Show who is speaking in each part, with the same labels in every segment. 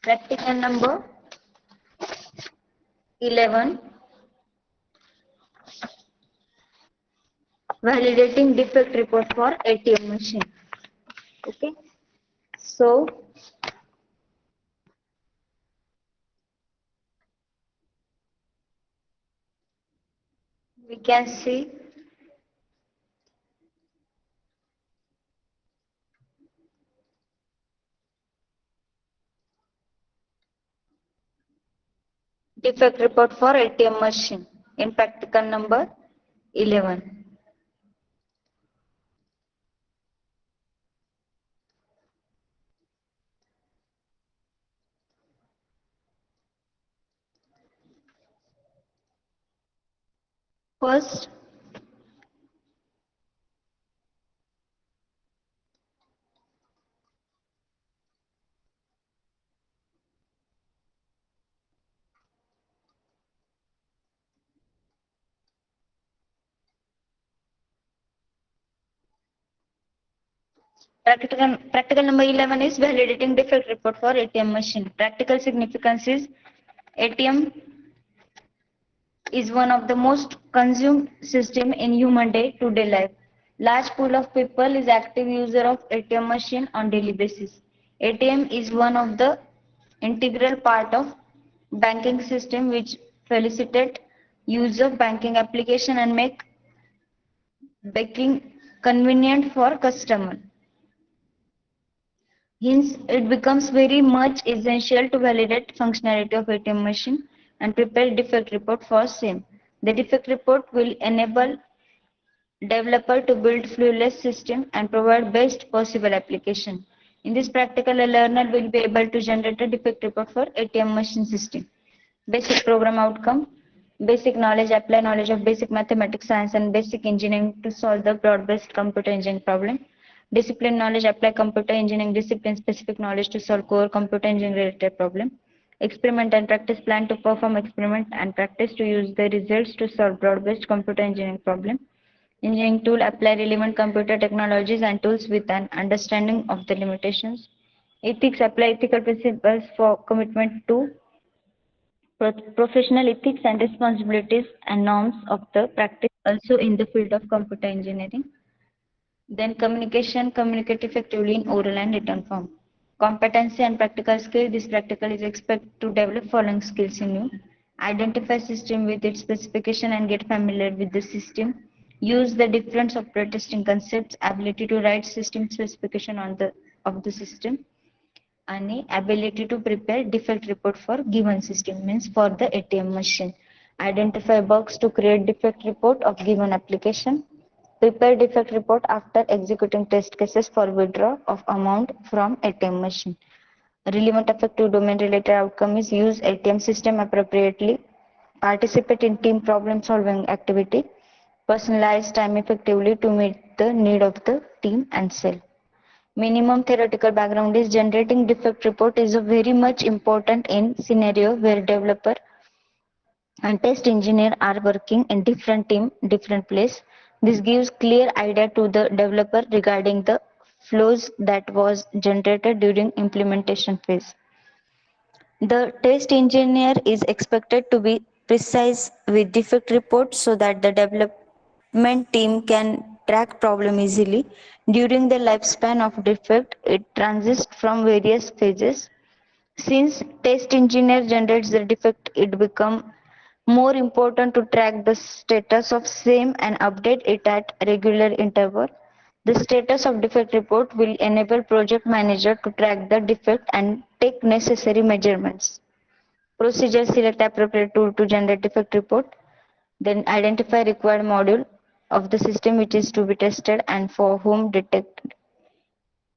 Speaker 1: Practical number 11. Validating defect report for ATM machine. Okay. So we can see defect report for ATM machine in practical number 11. First, practical number 11 is validating defect report for ATM machine. Practical significance is ATM is one of the most consumed system in human day-to-day life. Large pool of people is active user of ATM machine on daily basis. ATM is one of the integral part of banking system which facilitate use of banking application and make banking convenient for customer. Hence, it becomes very much essential to validate functionality of ATM machine and prepare defect report for same. The defect report will enable developer to build flawless system and provide best possible application. In this practical, a learner will be able to generate a defect report for ATM machine system. Basic program outcome, basic knowledge, apply knowledge of basic mathematics, science and basic engineering to solve the broad-based computer engineering problem. Discipline knowledge, apply computer engineering discipline specific knowledge to solve core computer engineering related problem. Experiment and practice plan to perform experiment and practice to use the results to solve broad-based computer engineering problem. Engineering tool, apply relevant computer technologies and tools with an understanding of the limitations. Ethics, apply ethical principles for commitment to professional ethics and responsibilities and norms of the practice also in the field of computer engineering. Then communication, communicate effectively in oral and written form. Competency and practical skill, this practical is expected to develop following skills in you. Identify system with its specification and get familiar with the system. Use the different software testing concepts, ability to write system specification on the system, and ability to prepare defect report for given system means for the ATM machine. Identify bugs to create defect report of given application. Prepare defect report after executing test cases for withdrawal of amount from ATM machine. Relevant effective domain related outcome is use ATM system appropriately. Participate in team problem solving activity. Personalize time effectively to meet the need of the team and self. Minimum theoretical background is generating defect report is a very much important in scenario where developer and test engineer are working in different team, different place. This gives clear idea to the developer regarding the flows that was generated during implementation phase. The test engineer is expected to be precise with defect reports so that the development team can track problem easily. During the lifespan of defect, it transits from various phases. Since test engineer generates the defect, it becomes more important to track the status of same and update it at regular interval. The status of defect report will enable project manager to track the defect and take necessary measurements. Procedure, select appropriate tool to generate defect report. Then identify required module of the system which is to be tested and for whom detect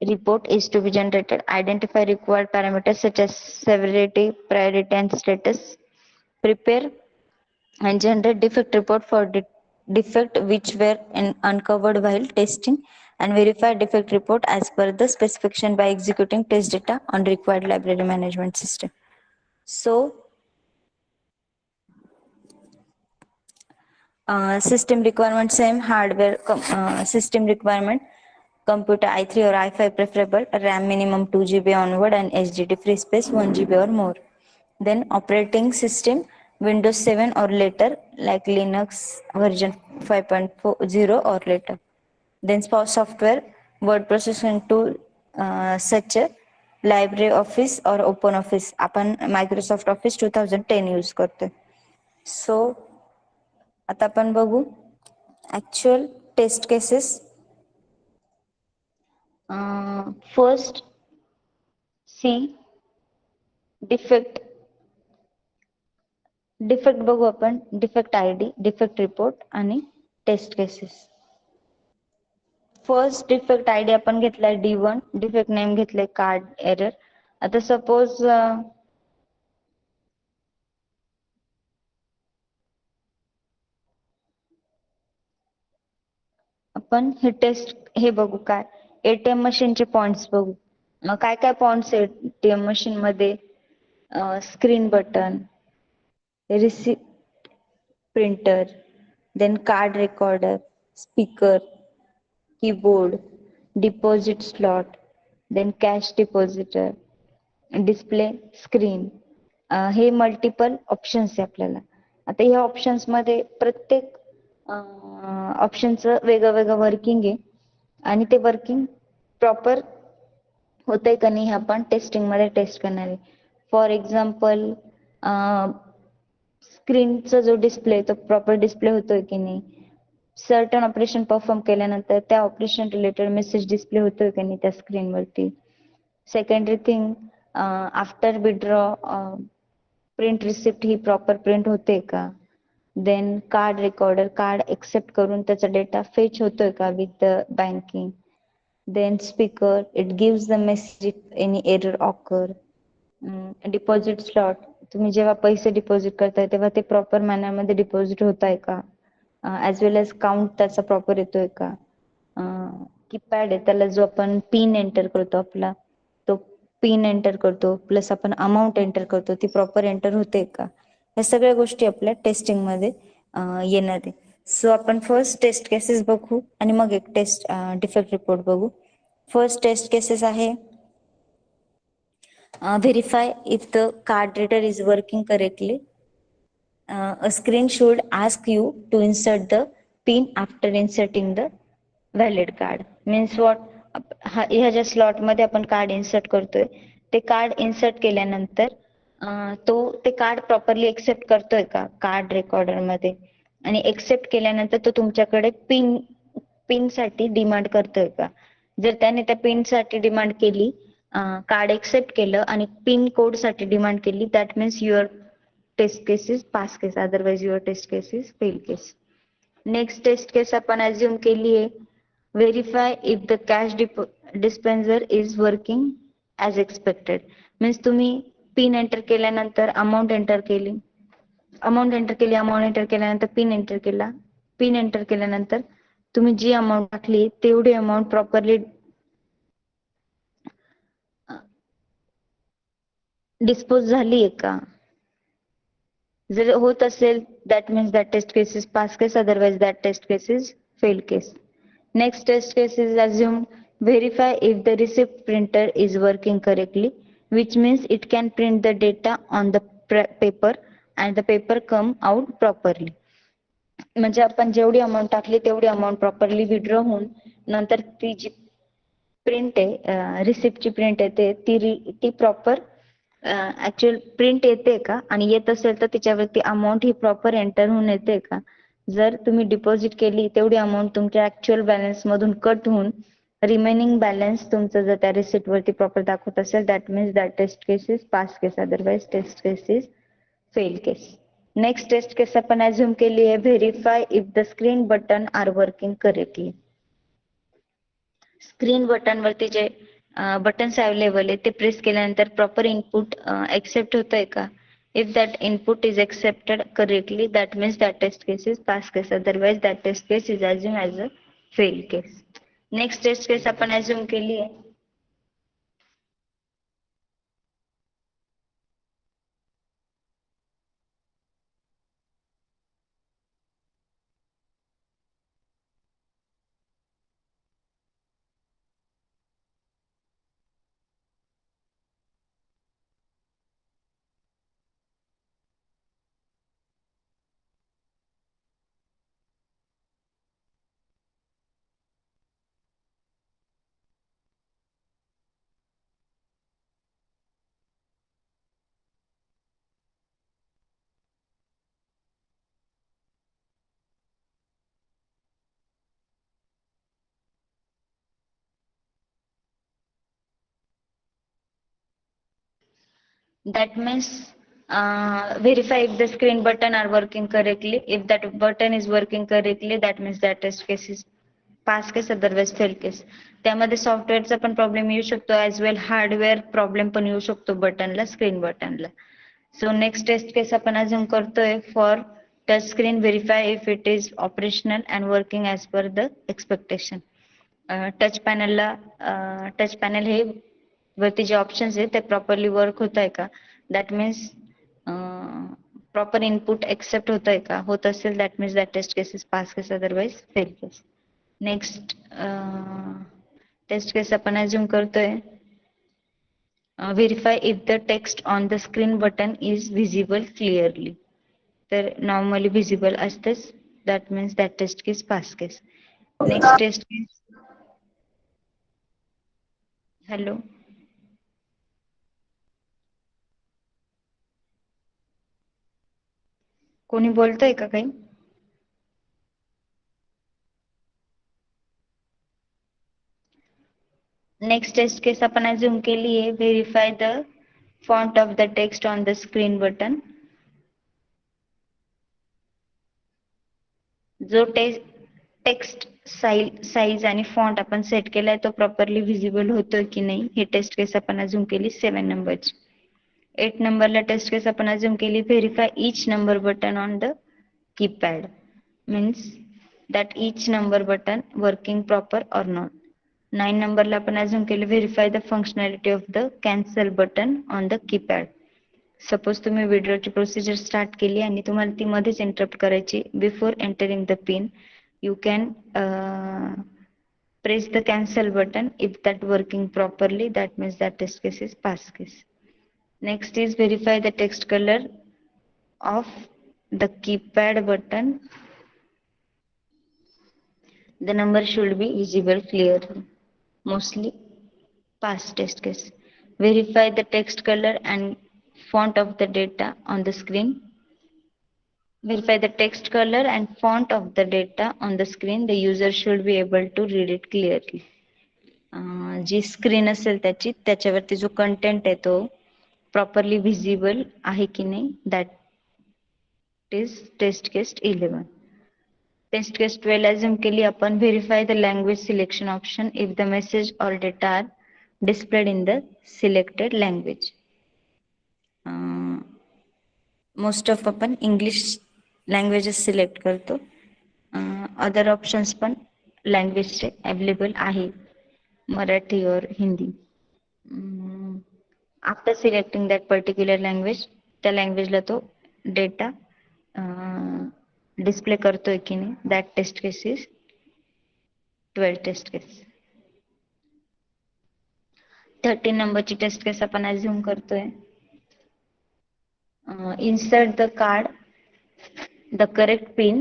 Speaker 1: report is to be generated. Identify required parameters such as severity, priority and status. Prepare and generate defect report for defect which were uncovered while testing, and verify defect report as per the specification by executing test data on required library management system. So system requirement, same hardware system requirement. Computer i3 or i5 preferable, RAM minimum 2 GB onward and HDD free space 1 GB or more. Then operating system Windows 7 or later, like Linux version 5.0 or later. Then software word processing tool such a library office or open office. आपण Microsoft Office 2010 use करतोय. So आता आपण बघू actual test cases. First see defect बघू आपण. Defect ID, defect report आणि test cases. First defect ID आपण घेतलाय D1, डिफेक्ट नेम घेतलंय कार्ड एरर. आता सपोज आपण हे टेस्ट हे बघू काय एटीएम मशीनचे पॉइंट्स बघू. काय काय पॉइंट्स एटीएम मशीन मध्ये? Screen button, receipt printer, then card recorder, speaker, keyboard, deposit slot, then cash depositor, display screen. हे मल्टिपल ऑप्शन्स आहे आपल्याला. आता ह्या ऑप्शन्स मध्ये प्रत्येक ऑप्शनचं वेगळं वेगळं वर्किंग आहे आणि ते वर्किंग प्रॉपर होतंय का नाही हे आपण टेस्टिंग मध्ये टेस्ट करणार आहे. फॉर एक्झाम्पल स्क्रीनचा जो डिस्प्ले तो प्रॉपर डिस्प्ले होतोय की नाही, सर्टन ऑपरेशन परफॉर्म केल्यानंतर त्या ऑपरेशन रिलेटेड मेसेज डिस्प्ले होतोय की नाही त्या स्क्रीनवरती. Secondary thing, after withdraw print receipt ही प्रॉपर प्रिंट होते का. Then card recorder, card accept करून त्याचा डेटा फेच होतोय का with the banking. Then speaker, it gives the message if any error occur. Deposit slot, तुम्ही जेव्हा पैसे डिपॉझिट करताय तेव्हा ते प्रॉपर मॅनर मध्ये डिपॉझिट होत आहे का, ऍज वेल एज काउंट त्याचा प्रॉपर येतोय का. कीपॅड आहे त्याला जो आपण पिन एंटर करतो आपला तो पिन एंटर करतो प्लस आपण अमाऊंट एंटर करतो ती प्रॉपर एंटर होते का. या सगळ्या गोष्टी आपल्या टेस्टिंग मध्ये येणार आहे. सो आपण फर्स्ट टेस्ट केसेस बघू आणि मग एक टेस्ट डिफेक्ट रिपोर्ट बघू. फर्स्ट टेस्ट केसेस आहे verify if the card reader is working correctly. A screen should ask you to insert the pin after inserting the valid card. Means what? ह्या ज्या slot मध्ये आपण card insert करतोय ते card insert केल्यानंतर तो ते कार्ड प्रॉपरली एक्सेप्ट करतोय का कार्ड रेकॉर्डर मध्ये, आणि एक्सेप्ट केल्यानंतर तो तुमच्याकडे पिन साठी डिमांड करतोय का. जर त्याने त्या पिन साठी डिमांड केली, कार्ड एक्सेप्ट केलं आणि पिन कोड साठी डिमांड केली, that means your test cases pass case, otherwise your test cases fail case. Next test case आपण अज्युम केली आहे verify if the cash dispenser is working as expected. Means तुम्ही pin enter केल्यानंतर amount enter केली, amount enter केल्यानंतर pin enter केल्यानंतर तुम्ही जी amount टाकली तेवढी अमाऊंट प्रॉपरली डिस्पोज झाली आहे का. जर होत असेल that means that test case is pass case, otherwise that test case is fail case. Next test case is assumed verify if the receipt printer is working correctly, which means it can print the data on the paper and the paper come out properly. म्हणजे आपण जेवढी amount टाकली तेवढी amount properly withdraw होऊन नंतर ती जी print आहे रिसिप्टची print येते ती प्रॉपर ऍक्च्युअल प्रिंट येते का, आणि येत असेल तर त्याच्यावरती अमाऊंट ही प्रॉपर एंटर होऊन येते का. जर तुम्ही डिपॉझिट केली तेवढी अमाऊंट तुमच्या ऍक्च्युअल बॅलन्स मधून कट होऊन रिमेनिंग बॅलन्स तुमचं जर त्या रिसिप्ट वरती प्रॉपर दाखवत असेल that means that test case is pass case, otherwise test case is fail case. Next test case आपण अज्युम केली आहे verify if the screen button are working correctly. Screen button वरती जे बटन्स अवेलेबल आहे ते press केल्यानंतर proper input accept होतंय का. If that input is accepted correctly that means that test case is pass case, otherwise that test case is assume as a fail case. Next test case आपण assume केली आहे That means verify if the screen button are working correctly. If that button is working correctly, that means that test case is pass case otherwise fail case. त्यामध्ये सॉफ्टवेअरचा पण problem येऊ शकतो as well hardware problem पण येऊ शकतो बटनला, screen बटनला. सो नेक्स्ट टेस्ट केस आपण अज्युम करतोय for touch screen verify if it is operational and working as per the expectation. Touch panel हे वरती जे ऑप्शन्स आहेत ते प्रॉपरली वर्क होत आहे का, that means proper input accept होत आहे का, होत असेल that means that test case is pass case otherwise fail case. Next test case आपण अज्युम करतोय verify if the text on the screen button is visible clearly. तर normally visible असतेच, that means that test case pass case. Next test case. Hello, कोणी बोलतंय का काही? Next test case आपण assume केली आहे verify the font of the text on the screen button. जो टेक्स्ट साईज आणि फॉन्ट आपण सेट केलाय तो प्रॉपरली व्हिजिबल होतोय की नाही, ही टेस्ट केस आपण अज्युम केली 7 नंबरची. 8 नंबरला टेस्ट केस आपण अज्युम केली verify each number button on the keypad, means that each number button working proper or not. 9 नंबरला आपण अज्युम केली verify the functionality of the cancel button on the keypad. Suppose तुम्ही विड्रॉची procedure start केली आणि तुम्हाला ती मध्येच इंटरप्ट करायची, before entering the pin you can press the cancel button. If that working properly, that means that test case is pass case. Next is verify the text color of the keypad button. The number should be visible clearly. Mostly pass test case. Verify the text color and font of the data on the screen. Verify the text color and font of the data on the screen. The user should be able to read it clearly. जी screen असेल त्याच्यावरती जो content आहे तो properly visible आहे की नाही, that is test case 11. Test case 12 assume केली आपण verify the language selection option if the message or data are displayed in the selected language. Most of आपण इंग्लिश लँग्वेजेस सिलेक्ट करतो. Other options पण लँग्वेजचे available आहे, मराठी और Hindi. After selecting that particular language, त्या लँग्वेजला तो डेटा डिस्प्ले करतोय की नाही, that test case is 12 test case. 13 नंबरची टेस्ट केस आपण अज्युम करतोय insert the card, the correct pin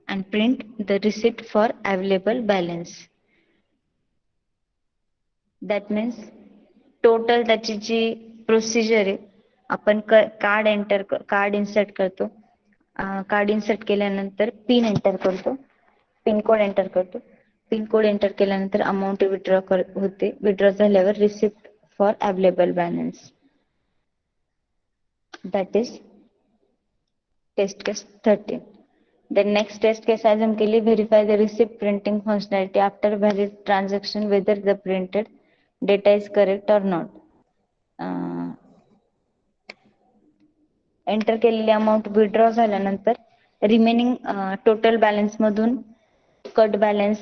Speaker 1: and print the receipt for available balance. That means total त्याची जी प्रोसिजर आहे, आपण कार्ड इन्सर्ट करतो, कार्ड इन्सर्ट केल्यानंतर पिन एंटर करतो, pin code enter करतो, पिन कोड एंटर केल्यानंतर अमाऊंट विड्रॉ होते, withdraw झाल्यावर receipt for available balance. That is test case 13. The next test case assume केली verify the receipt printing functionality after valid transaction whether the printed data is correct or not. Enter केलेली amount withdraw झाल्यानंतर remaining total balance मधून cut balance,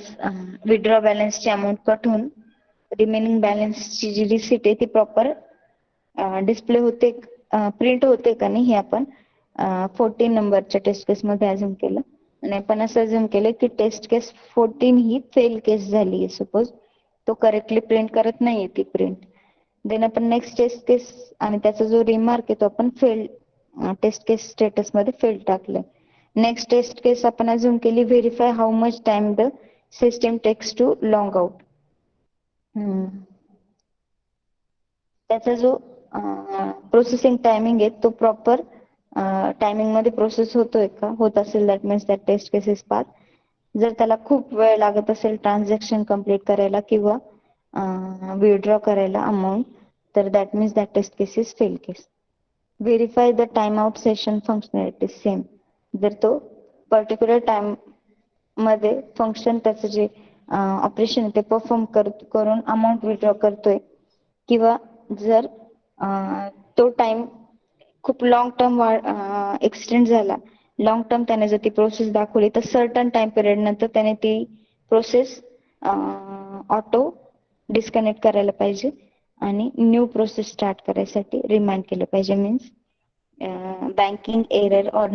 Speaker 1: withdraw बॅलन्सची amount cut होऊन रिमेनिंग बॅलन्सची जी receipt आहे ती प्रॉपर डिस्प्ले होते, प्रिंट होते का नाही, हे आपण 14 नंबरच्या टेस्ट केस मध्ये अज्युम केलं. आणि आपण असं अज्युम केलं की टेस्ट केस 14 ही फेल केस झाली आहे. सपोज तो करेक्टली प्रिंट करत नाहीये ती प्रिंट, देन आपण नेक्स्ट टेस्ट केस आणि त्याचा जो रिमार्क आहे तो आपण फेल टेस्ट केस स्टेटस मध्ये फेल टाकले. नेक्स्ट टेस्ट केस आपण अज्युम केली verify how much time the system takes to log out. त्याचा जो प्रोसेसिंग टायमिंग आहे तो प्रॉपर टायमिंग मध्ये प्रोसेस होतोय का, होत असेल that means that test case is pass. जर त्याला खूप वेळ लागत असेल ट्रान्झॅक्शन कम्प्लीट करायला किंवा विड्रॉ करायला अमाऊंट, तर that means that test case is fail case. Verify the time out session functionality same. जर तो पर्टिक्युलर टाइम मध्ये फंक्शन त्याचं जे ऑपरेशन ते परफॉर्म करून अमाऊंट विड्रॉ करतोय, किंवा जर तो टाइम खूप लॉंग टर्म एक्सटेंड झाला, लॉंग टर्म त्याने जर ती प्रोसेस दाखवली तर सर्टन टाइम पिरियड नंतर त्याने ती प्रोसेस ऑटो डिस्कनेक्ट करायला पाहिजे आणि न्यू प्रोसेस स्टार्ट करायसाठी रिमाइंड केलं पाहिजे. मीन्स बँकिंग एरर और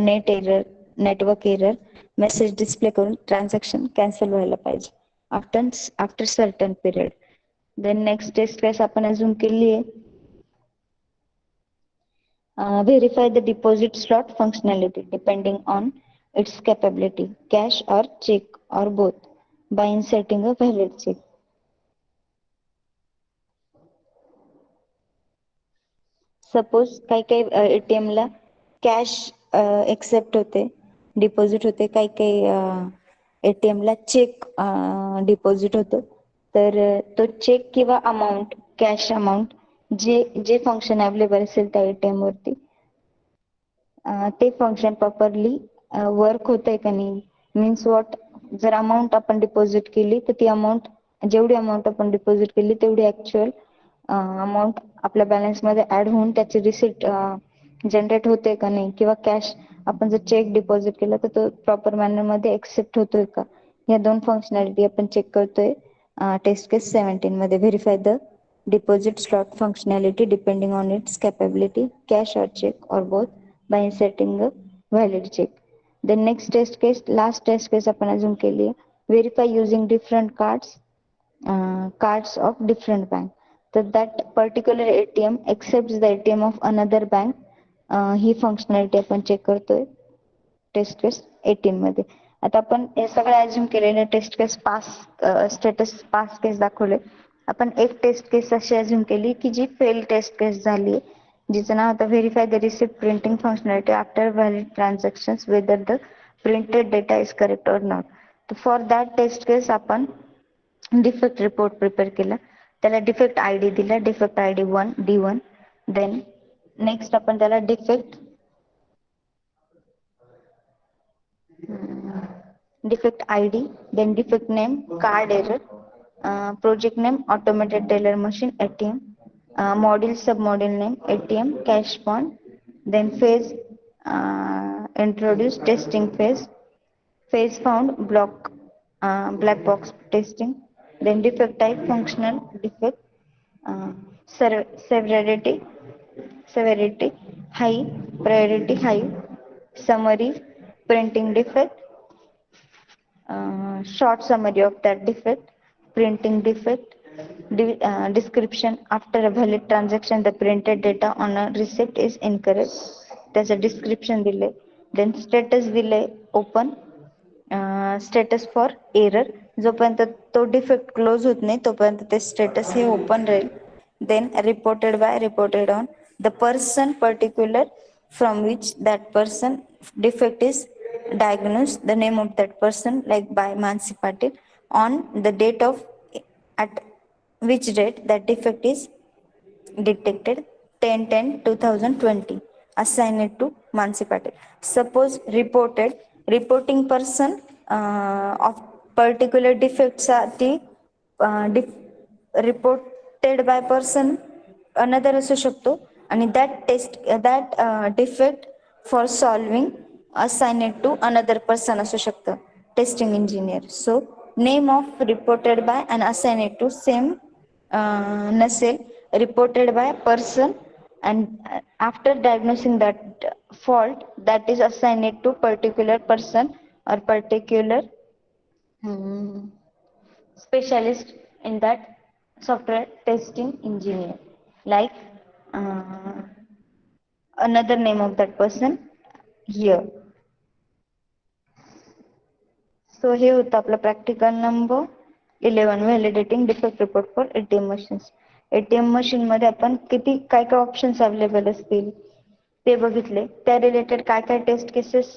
Speaker 1: नेटवर्क एरर मेसेज डिस्प्ले करून ट्रान्झॅक्शन कॅन्सल व्हायला पाहिजे after certain period. Then next test case आपण अजून केली आहे, verify the deposit slot functionality depending on its capability, cash or check or both, by inserting a valid check. Suppose काही काही ATM ला cash accept होते, deposit होते, काही काही एटीएम ला चेक डिपॉझिट होतो. तर तो चेक किंवा अमाऊंट, कॅश अमाऊंट जे जे फंक्शन अवेलेबल असेल त्या एटीएम वरती, ते फंक्शन प्रॉपरली वर्क होतंय का नाही. मीन्स वॉट, जर अमाऊंट आपण डिपॉझिट केली तर ती अमाऊंट, जेवढी अमाऊंट आपण डिपॉझिट केली तेवढी ऍक्च्युअल अमाऊंट आपल्या बॅलन्स मध्ये ऍड होऊन त्याची रिसिप्ट जनरेट होते का नाही, किंवा कॅश आपण जर चेक डिपॉझिट केला तर तो प्रॉपर मॅनर मध्ये एक्सेप्ट होतोय का. या दोन फंक्शनॅलिटी आपण चेक करतोय टेस्ट केस 17 मध्ये. Verify the deposit slot functionality depending on its capability, cash or check or both, by inserting a valid check. The next test case, last test case आपण अजून केली आहे, verify using different cards of different bank. तर that particular ATM accepts the ATM of another bank. He functionality आपण check करतोय test case 18 मध्ये. आता आपण हे सगळं अज्युम केलेले टेस्ट केस पास, स्टेटस पास केस दाखवले. आपण एक टेस्ट केस अशी अज्युम केली की जी फेल टेस्ट केस झाली, जिचं नाव होतं verify the receipt printing functionality after valid transactions whether the printed data is correct or not. तर फॉर दॅट टेस्ट केस आपण डिफेक्ट रिपोर्ट प्रिपेअर केला, त्याला डिफेक्ट आय डी दिला, defect I D D1. Then next आपण त्याला defect ID, then defect name, card error, project name, automated teller machine, ATM, module submodule name, ATM, cash bond, then phase introduced, testing phase found, black box testing, then defect type, functional defect, uh, severity, severity high, priority high, summary, printing defect, short summary of that defect, printing defect, description, after a valid transaction the printed data on a receipt is incorrect, त्याचं description दिले. Then status दिले open, status for error, जोपर्यंत तो defect close होत नाही तोपर्यंत ते status हे ओपन राहील. Then reported on the person particular from which that person defect is diagnosed, the name of that person, like by Mansi Patil, on the date of at which date that defect is detected, 10/10/2020, assign it to Mansi Patil. Suppose reporting person of particular defects are the reported by person another असू शकतो, आणि that defect for solving assign it to another person असू शकतं, testing engineer. So name of reported by and assign it to same नसेल, reported by person and after diagnosing that fault that is assigned it to particular person or particular specialist in that software testing engineer, like uh, another name of that person here. So हे होतं आपलं practical number 11, validating defect report for ATM machines. ATM machine मध्ये आपण किती काय काय options available असतील ते बघितले, त्या रिलेटेड काय काय टेस्ट केसेस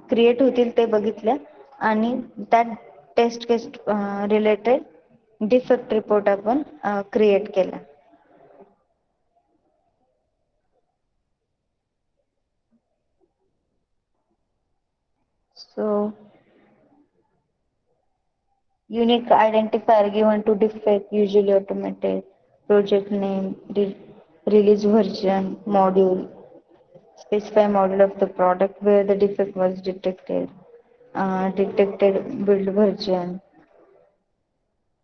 Speaker 1: क्रिएट होतील ते बघितल्या, आणि त्या test case related defect report आपण क्रिएट केला. So unique identifier given to defect, usually automated, project name, release version, module, specify model of the product where the defect was detected, detected build version,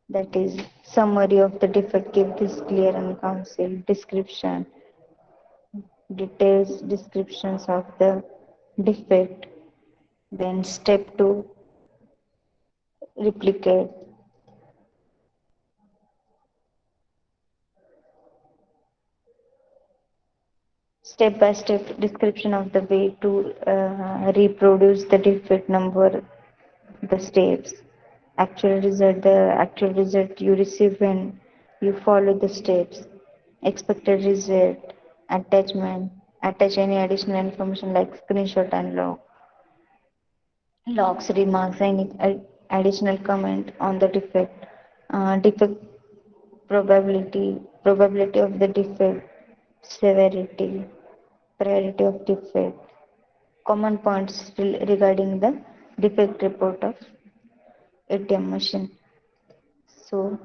Speaker 1: that is summary of the defect, give this clear and counsel, description, details descriptions of the defect, then step 2, replicate, step by step description of the way to reproduce the defect number, the steps, actual result you receive when you follow the steps, expected result, attachment, attach any additional information like screenshot and logs, remarks, any additional comment on the defect, defect probability of the defect, severity, priority of defect, common points regarding the defect report of ATM machine. So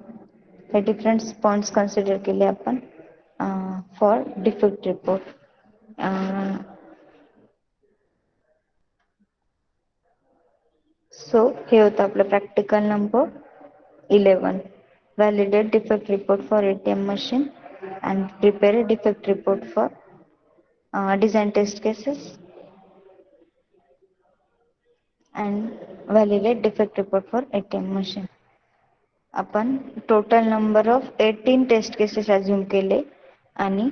Speaker 1: हे different points consider केले आपण for defect report. So हे होतं आपलं practical number 11. Validate defect report for ATM machine and prepare a defect report for design test cases and validate defect report for ATM machine. आपण total number of 18 test cases assume केले आणि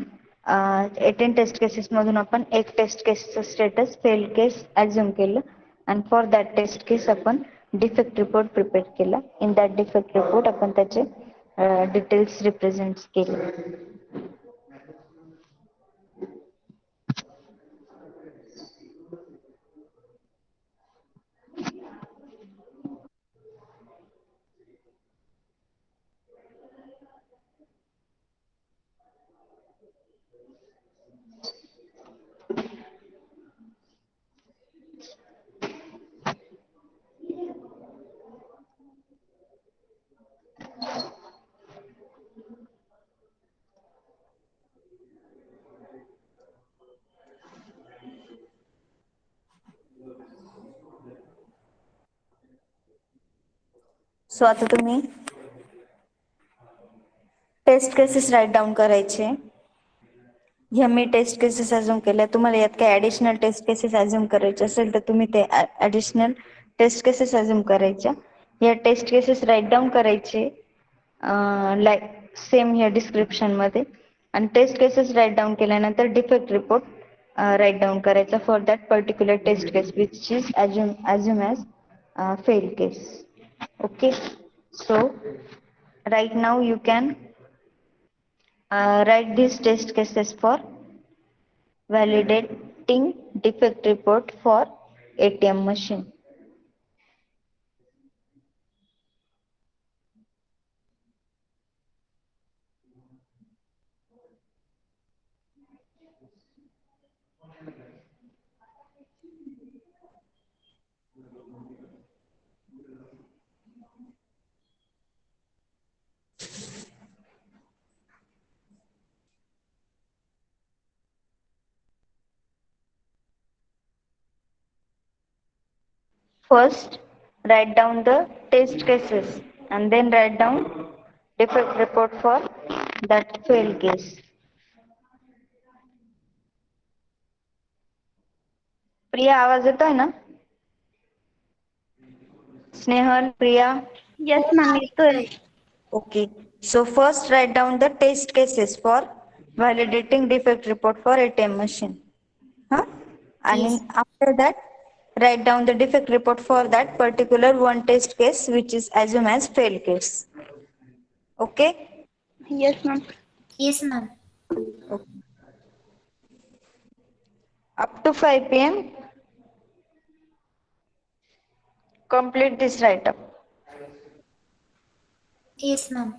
Speaker 1: 18 test cases मधून आपण एक test केसचं status fail case assume केलं आणि for that test case आपण डिफेक्ट रिपोर्ट प्रिपेअर केला. इन दॅट डिफेक्ट रिपोर्ट आपण त्याचे डिटेल्स रिप्रेझेंट केले. सो आता तुम्ही टेस्ट केसेस राईट डाऊन करायचे. ह्या मी टेस्ट केसेस अज्युम केल्या. तुम्हाला यात काही ऍडिशनल टेस्ट केसेस अज्युम करायचे असेल तर तुम्ही ते ऍडिशनल टेस्ट केसेस अज्युम करायच्या. या टेस्ट केसेस राईट डाऊन करायचे लाईक सेम ह्या डिस्क्रिप्शन मध्ये आणि टेस्ट केसेस राईट डाऊन केल्यानंतर डिफेक्ट रिपोर्ट राईट डाऊन करायचा for that particular test case which is assume as fail case. Okay, so right now you can write these test cases for validating defect report for ATM machine. First, write down the test cases and then write down defect report for that fail case. प्रिया आवाज येतोय ना? स्नेहल, प्रिया?
Speaker 2: Yes, ma'am.
Speaker 1: Okay, so first write down the test cases for validating defect report for ATM machine. Huh? And
Speaker 2: Yes.
Speaker 1: after that, write down the defect report for that particular one test case which is assumed as fail case. Okay?
Speaker 2: Yes, ma'am.
Speaker 3: Yes, ma'am.
Speaker 1: Okay. Up to 5 p.m. complete this write-up.
Speaker 3: Yes, ma'am.